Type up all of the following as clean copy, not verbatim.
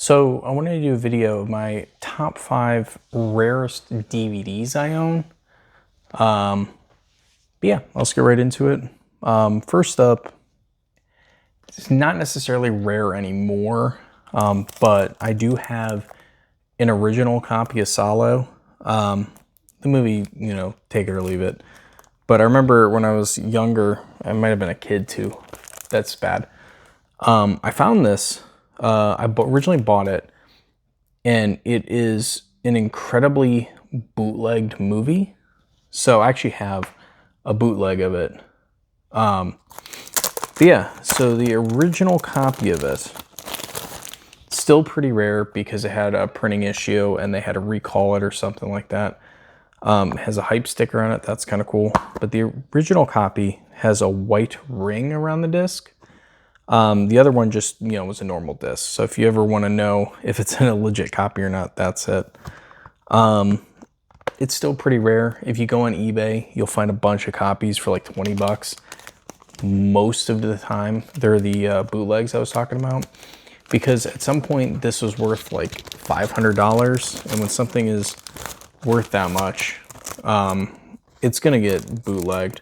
So I wanted to do a video of my top 5 rarest DVDs I own. But yeah, let's get right into it. First up, it's not necessarily rare anymore, but I do have an original copy of Solo. The movie, take it or leave it. But I remember when I was younger, I might have been a kid too. That's bad. I found this. I originally bought it, and it is an incredibly bootlegged movie. So I actually have a bootleg of it. But yeah, so the original copy of it, still pretty rare because it had a printing issue and they had to recall it or something like that. It has a hype sticker on it. That's kind of cool. But the original copy has a white ring around the disc. The other one just, was a normal disc. So if you ever want to know if it's a legit copy or not, that's it. It's still pretty rare. If you go on eBay, you'll find a bunch of copies for like 20 bucks. Most of the time, they're the bootlegs I was talking about. Because at some point, this was worth like $500. And when something is worth that much, it's going to get bootlegged.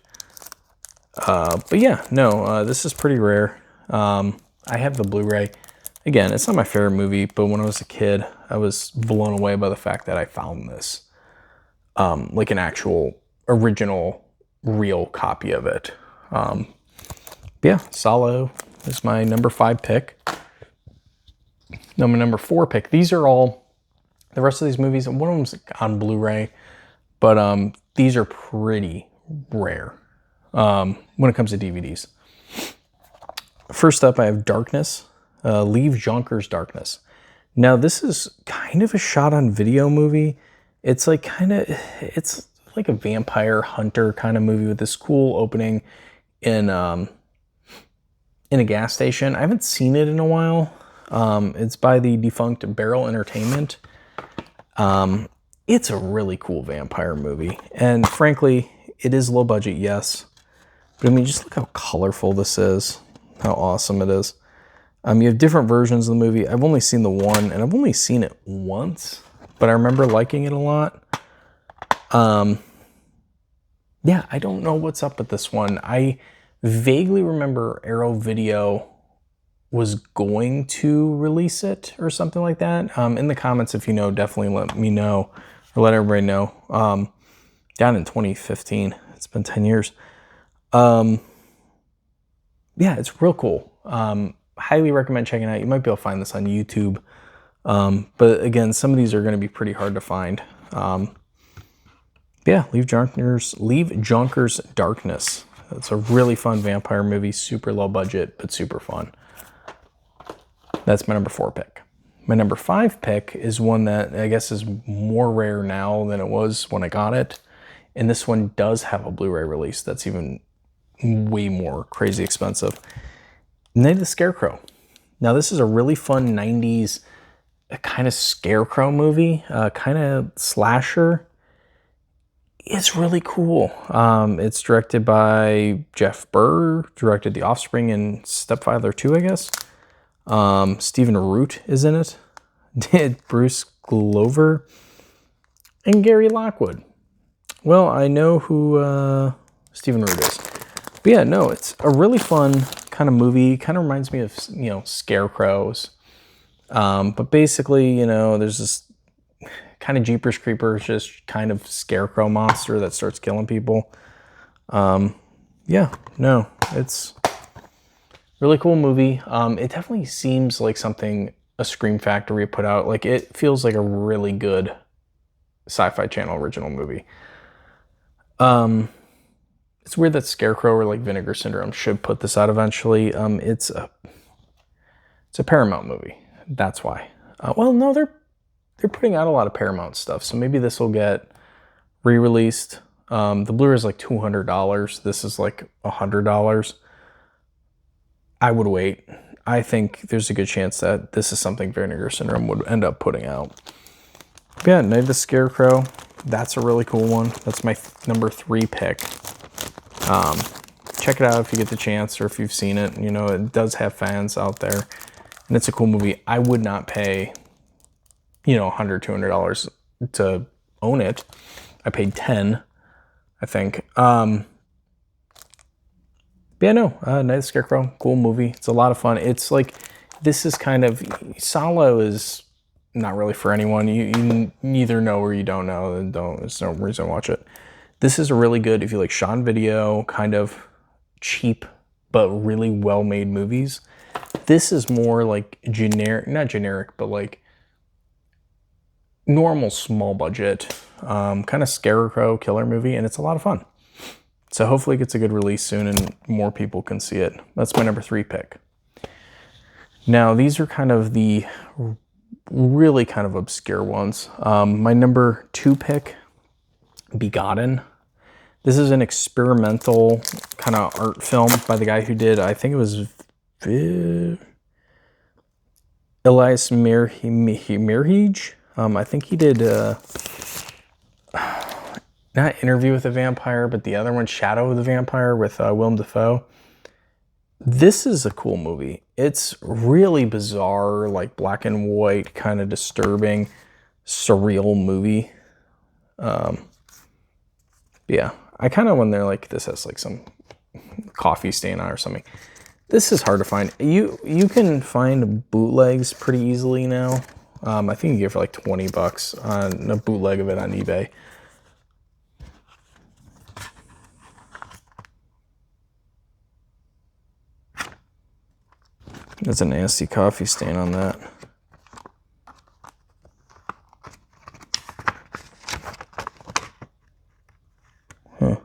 But yeah, no, this is pretty rare. I have the Blu-ray. Again, it's not my favorite movie, but when I was a kid, I was blown away by the fact that I found this. Like an actual original real copy of it. Yeah, Solo is my number 5 pick. No, my number 4 pick. These are all the rest of these movies. One of them's on Blu-ray, but these are pretty rare when it comes to DVDs. First up, I have Darkness. Leave Jonker's Darkness. Now, this is kind of a shot-on-video movie. It's like it's like a vampire hunter kind of movie with this cool opening in a gas station. I haven't seen it in a while. It's by the defunct Barrel Entertainment. It's a really cool vampire movie. And frankly, it is low budget, yes. But I mean, just look how colorful this is. How awesome it is. You have different versions of the movie. I've only seen the one, and I've only seen it once, but I remember liking it a lot. Yeah, I don't know what's up with this one. I vaguely remember Arrow Video was going to release it or something like that. In the comments, if you know, definitely let me know or let everybody know. Down in 2015. It's been 10 years. Yeah, it's real cool. Highly recommend checking it out. You might be able to find this on YouTube. But again, some of these are going to be pretty hard to find. Yeah, Leave Jonker's Darkness. It's a really fun vampire movie, super low budget, but super fun. That's my number 4 pick. My number 5 pick is one that I guess is more rare now than it was when I got it. And this one does have a Blu-ray release that's even way more crazy expensive. Night of the Scarecrow. Now, this is a really fun 90s kind of scarecrow movie, kind of slasher. It's really cool. It's directed by Jeff Burr, directed The Offspring and Stepfather 2, I guess. Stephen Root is in it. Did Bruce Glover and Gary Lockwood. Well, I know who Stephen Root is. But yeah, no, it's a really fun kind of movie. Kind of reminds me of, scarecrows. But basically, there's this kind of Jeepers Creepers, just kind of scarecrow monster that starts killing people. Yeah, no, it's really cool movie. It definitely seems like something a Scream Factory put out. Like, it feels like a really good Sci-Fi Channel original movie. It's weird that Scarecrow or like Vinegar Syndrome should put this out eventually. It's a Paramount movie. That's why. Well, no, they're putting out a lot of Paramount stuff, so maybe this will get re-released. The Blu-ray is like $200. This is like $100. I would wait. I think there's a good chance that this is something Vinegar Syndrome would end up putting out. But yeah, Night of the Scarecrow. That's a really cool one. That's my number 3 pick. Check it out if you get the chance or if you've seen it. It does have fans out there. and it's a cool movie. I would not pay, you know, $100, $200 to own it. I paid 10, I think. But yeah, no, Night of the Scarecrow, cool movie. It's a lot of fun. It's like, this is kind of, Solo is not really for anyone. You neither know or you don't know, and there's no reason to watch it. This is really good if you like Sean Video, kind of cheap, but really well-made movies. This is more like generic, not generic, but like normal small budget, kind of Scarecrow killer movie, and it's a lot of fun. So hopefully it gets a good release soon and more people can see it. That's my number 3 pick. Now, these are kind of the really kind of obscure ones. My number 2 pick, Begotten. This is an experimental kind of art film by the guy who did, I think it was Elias Mirhij. I think he did not Interview with a Vampire, but the other one, Shadow of the Vampire, with Willem Dafoe. This is a cool movie. It's really bizarre, like black and white, kind of disturbing, surreal movie. Yeah, I kind of, when they're like, this has like some coffee stain on or something. This is hard to find. You can find bootlegs pretty easily now. I think you get it for like $20 on a bootleg of it on eBay. There's a nasty coffee stain on that. Huh.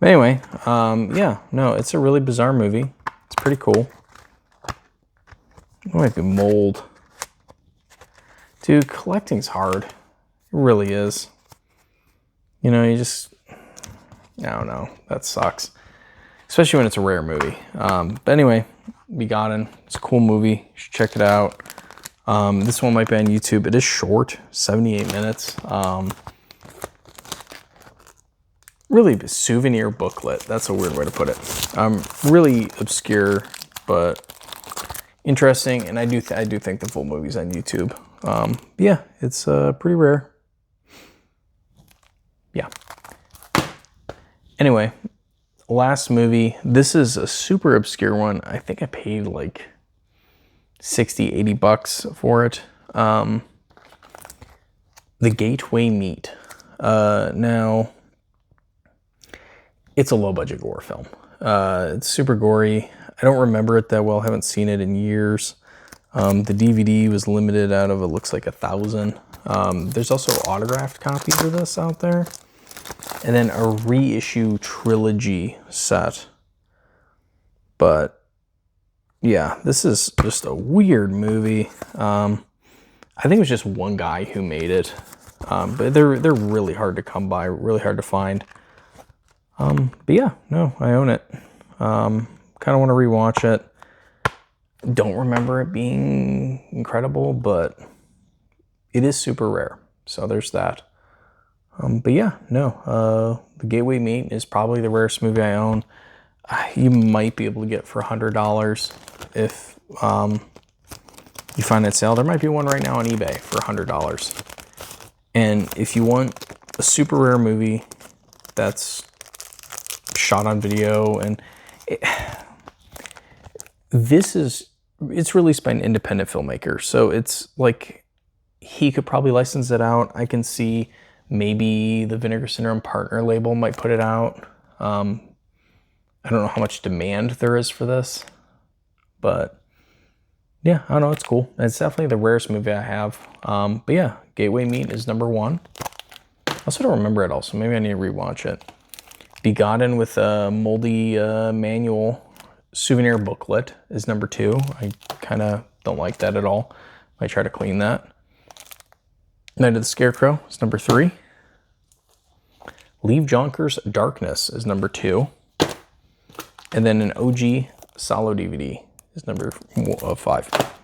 Anyway, yeah, no, it's a really bizarre movie. It's pretty cool. It might be mold. Dude, collecting's hard. It really is. You know, you just, I don't know, that sucks. Especially when it's a rare movie. But anyway, Begotten, it's a cool movie. You should check it out. This one might be on YouTube. It is short, 78 minutes. Really a souvenir booklet. That's a weird way to put it. Really obscure, but interesting. And I do think the full movie's on YouTube. Yeah, it's pretty rare. Yeah. Anyway, last movie. This is a super obscure one. I think I paid like $60-80 for it. The Gateway Meat. Now, it's a low-budget gore film. It's super gory. I don't remember it that well. Haven't seen it in years. The DVD was limited out of, it looks like 1,000. There's also autographed copies of this out there. And then a reissue trilogy set. But yeah, this is just a weird movie. I think it was just one guy who made it. But they're really hard to come by, really hard to find. But yeah, no, I own it. Kind of want to rewatch it. Don't remember it being incredible, but it is super rare. So there's that. But yeah, no, The Gateway Meat is probably the rarest movie I own. You might be able to get it for $100 if you find it sale. There might be one right now on eBay for $100. And if you want a super rare movie that's shot on video, and it's released by an independent filmmaker, so it's like he could probably license it out. I can see maybe the Vinegar Syndrome partner label might put it out. I don't know how much demand there is for this, but yeah, I don't know, it's cool. It's definitely the rarest movie I have. But yeah, Gateway Meat is number 1. I also don't remember it all, so maybe I need to rewatch it. Begotten with a moldy manual souvenir booklet is number 2. I kind of don't like that at all. Might try to clean that. Night of the Scarecrow is number 3. Leave Jonker's Darkness is number 2. And then an OG Solo DVD is number 5. But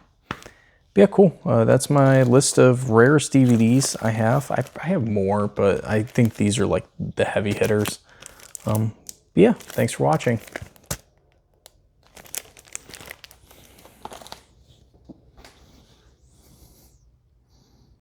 yeah, cool. That's my list of rarest DVDs I have. I have more, but I think these are like the heavy hitters. Yeah, thanks for watching.